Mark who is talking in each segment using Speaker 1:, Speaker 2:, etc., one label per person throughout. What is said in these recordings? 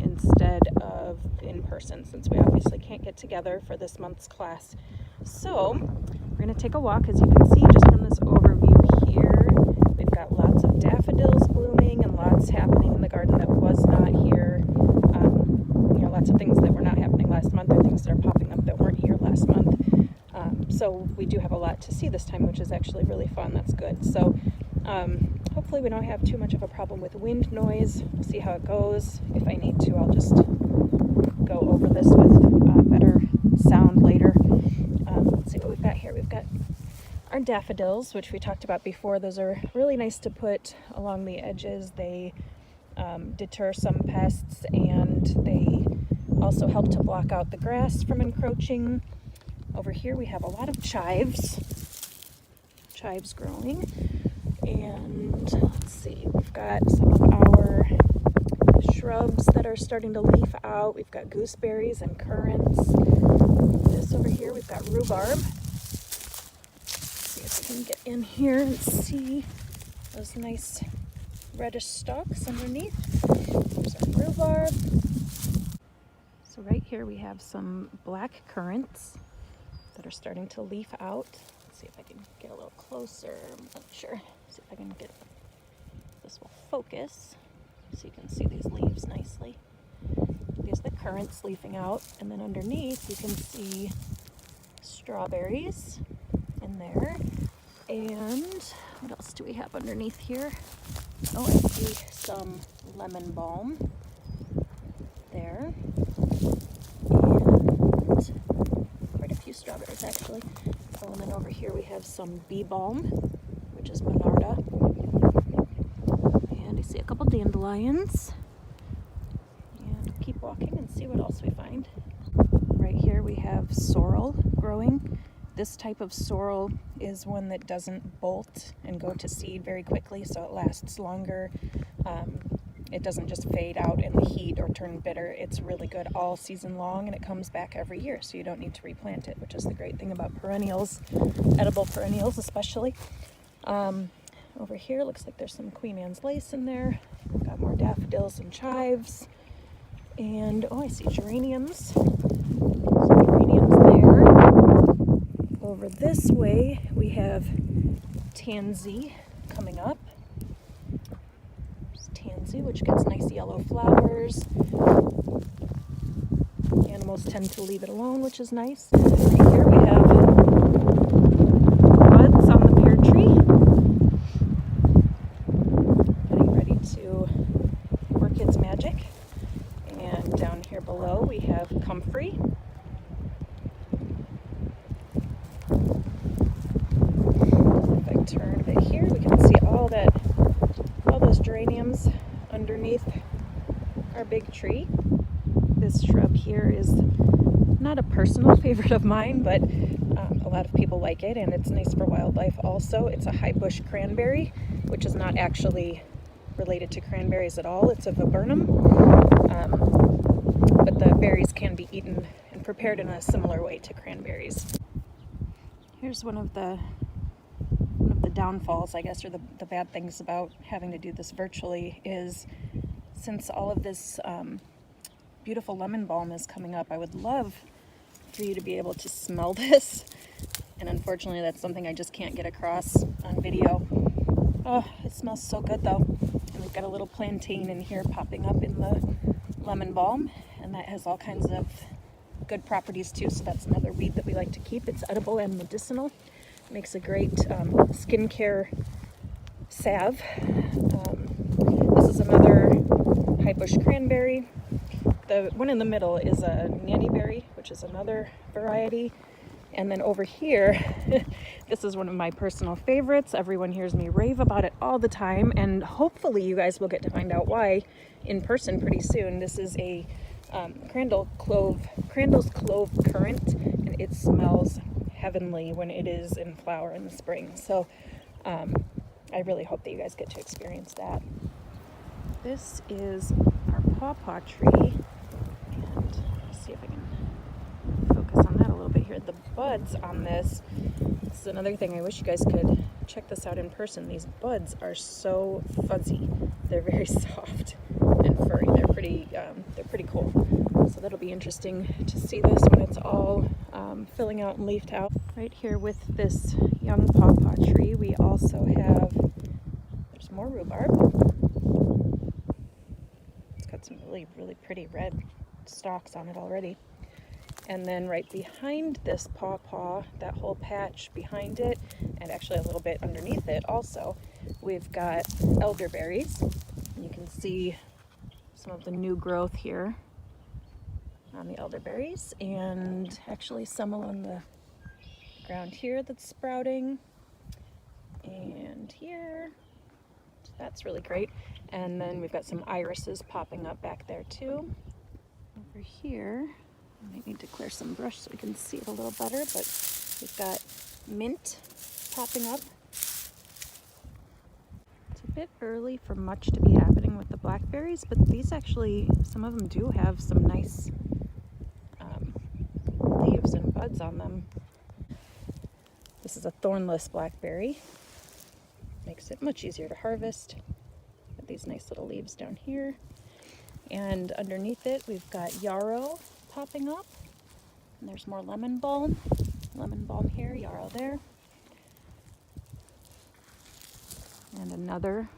Speaker 1: instead of in person, since we obviously can't get together for this month's class. So we're going to take a walk. As you can see just from this overview here, we've got lots of daffodils blooming and lots happening in the garden that was not here. Lots of things that were not happening last month, or things that are popping up that weren't here last month. So we do have a lot to see this time, which is actually really fun. That's good. So hopefully we don't have too much of a problem with wind noise. We'll see how it goes. If I need to, I'll just go over this with better sound later. Let's see what we've got here. We've got our daffodils, which we talked about before. Those are really nice to put along the edges. They deter some pests, and they also help to block out the grass from encroaching. Over here we have a lot of chives growing, and let's see, we've got some of our shrubs that are starting to leaf out. We've got gooseberries and currants. This over here we've got rhubarb. Let's see if we can get in here and see those nice reddish stalks underneath. There's our rhubarb. So right here we have some black currants that are starting to leaf out. Let's see if I can get a little closer. I'm not sure. See if I can get this will focus so you can see these leaves nicely. These are the currants leafing out, and then underneath you can see strawberries in there. And what else do we have underneath here? Oh, I see some lemon balm there, and quite a few strawberries actually. Oh, and then over here we have some bee balm, which is Monarda, and I see a couple dandelions. And we'll keep walking and see what else we find. Right here we have sorrel growing. This type of sorrel is one that doesn't bolt and go to seed very quickly, so it lasts longer. It doesn't just fade out in the heat or turn bitter. It's really good all season long, and it comes back every year, so you don't need to replant it, which is the great thing about perennials, edible perennials especially. Over here looks like there's some Queen Anne's lace in there. We've got more daffodils and chives. And oh, I see geraniums. Some geraniums there. Over this way we have tansy coming up. There's tansy, which gets nice yellow flowers. Animals tend to leave it alone, which is nice. Right here we have buds on the pear tree, getting ready to work its magic. And down here below we have comfrey. If I turn a bit here, we can see all those geraniums underneath our big tree. This shrub here is not a personal favorite of mine, but a lot of people like it, and it's nice for wildlife also. It's a high bush cranberry, which is not actually related to cranberries at all. It's a viburnum, but the berries can be eaten and prepared in a similar way to cranberries. Here's one of the downfalls, I guess, or the bad things about having to do this virtually is, since all of this beautiful lemon balm is coming up, I would love for you to be able to smell this, and unfortunately that's something I just can't get across on video. Oh, it smells so good though. And we've got a little plantain in here popping up in the lemon balm, and that has all kinds of good properties too, so that's another weed that we like to keep. It's edible and medicinal. It makes a great skincare salve. This is another high bush cranberry. The one in the middle is a nannyberry, which is another variety. And then over here, this is one of my personal favorites. Everyone hears me rave about it all the time, and hopefully you guys will get to find out why in person pretty soon. This is a Crandall's clove currant, and it smells heavenly when it is in flower in the spring. So I really hope that you guys get to experience that. This is our pawpaw tree, and let's see if I can focus on that a little bit here. The buds on this is another thing. I wish you guys could check this out in person. These buds are so fuzzy. They're very soft and furry. They're pretty pretty cool. So that'll be interesting to see this when it's all filling out and leafed out. Right here with this young pawpaw tree, we also have, there's more rhubarb. It's got some really, really pretty red stalks on it already. And then right behind this pawpaw, that whole patch behind it, and actually a little bit underneath it also, we've got elderberries. You can see some of the new growth here on the elderberries, and actually some along the ground here that's sprouting, and here. So that's really great. And then we've got some irises popping up back there too. Over here, I might need to clear some brush so we can see it a little better, but we've got mint popping up. It's a bit early for much to be happening with the blackberries, but these actually, some of them do have some nice leaves and buds on them. This is a thornless blackberry. Makes it much easier to harvest. Got these nice little leaves down here. And underneath it, we've got yarrow popping up. And there's more lemon balm. Lemon balm here, yarrow there. And another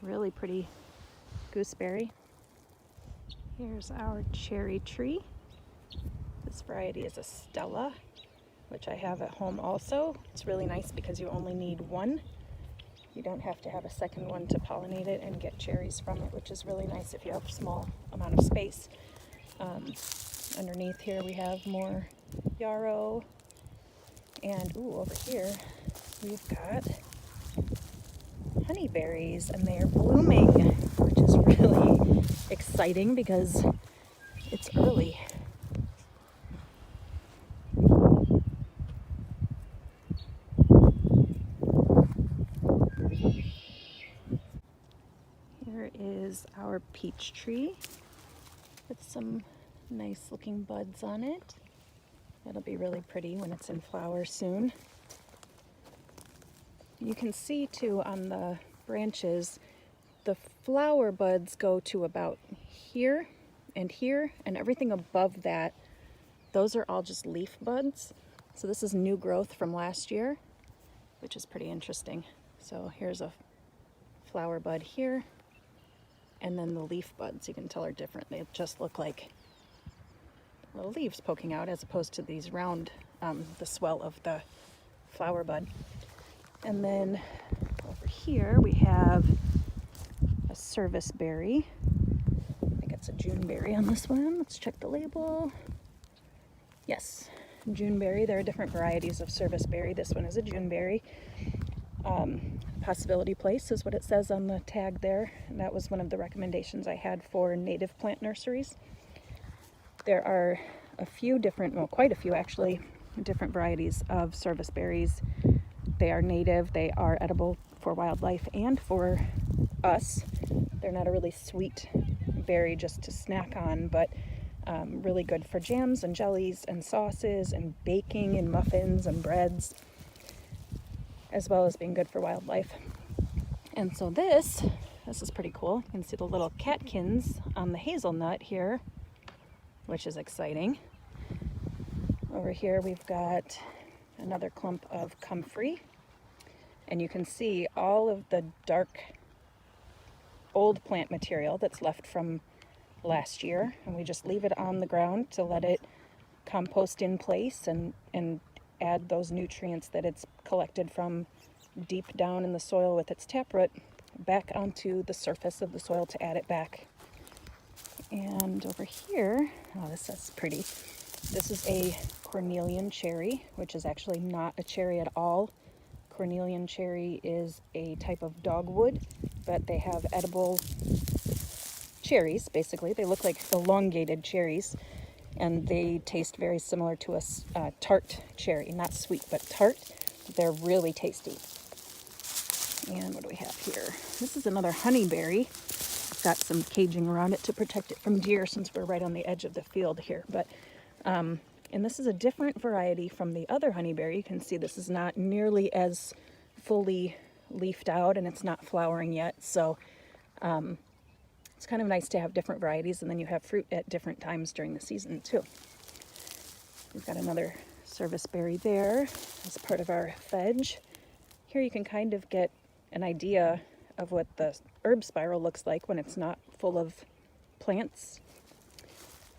Speaker 1: really pretty gooseberry. Here's our cherry tree. This variety is a Stella, which I have at home also. It's really nice because you only need one. You don't have to have a second one to pollinate it and get cherries from it, which is really nice if you have a small amount of space. Underneath here we have more yarrow. And over here we've got honeyberries, and they are blooming, which is really exciting because it's early. Here is our peach tree with some nice looking buds on it. It'll be really pretty when it's in flower soon. You can see too on the branches, the flower buds go to about here, and everything above that, those are all just leaf buds. So this is new growth from last year, which is pretty interesting. So here's a flower bud here, and then the leaf buds, you can tell, are different. They just look like little leaves poking out as opposed to these round, the swell of the flower bud. And then over here we have a service berry. I think it's a June berry on this one. Let's check the label. Yes, June berry. There are different varieties of service berry. This one is a June berry. Possibility place is what it says on the tag there. And that was one of the recommendations I had for native plant nurseries. There are a few different, well, quite a few actually, different varieties of service berries. They are native, they are edible for wildlife and for us. They're not a really sweet berry just to snack on, but really good for jams and jellies and sauces and baking and muffins and breads, as well as being good for wildlife. And so this is pretty cool. You can see the little catkins on the hazelnut here, which is exciting. Over here we've got another clump of comfrey, and you can see all of the dark old plant material that's left from last year, and we just leave it on the ground to let it compost in place and add those nutrients that it's collected from deep down in the soil with its taproot back onto the surface of the soil to add it back. And over here, oh, this is pretty. This is a cornelian cherry, which is actually not a cherry at all. Cornelian cherry is a type of dogwood, but they have edible cherries, basically. They look like elongated cherries, and they taste very similar to a tart cherry. Not sweet, but tart. They're really tasty. And what do we have here? This is another honeyberry. It's got some caging around it to protect it from deer since we're right on the edge of the field here. But and this is a different variety from the other honeyberry. You can see this is not nearly as fully leafed out, and it's not flowering yet. So It's kind of nice to have different varieties, and then you have fruit at different times during the season too. We've got another service berry there as part of our fedge. Here you can kind of get an idea of what the herb spiral looks like when it's not full of plants.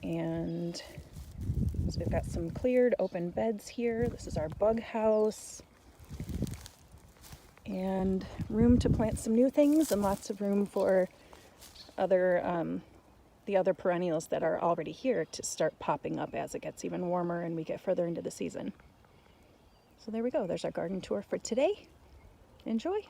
Speaker 1: And so we've got some cleared open beds here. This is our bug house. And room to plant some new things, and lots of room for the other perennials that are already here to start popping up as it gets even warmer and we get further into the season. So there we go. There's our garden tour for today. Enjoy.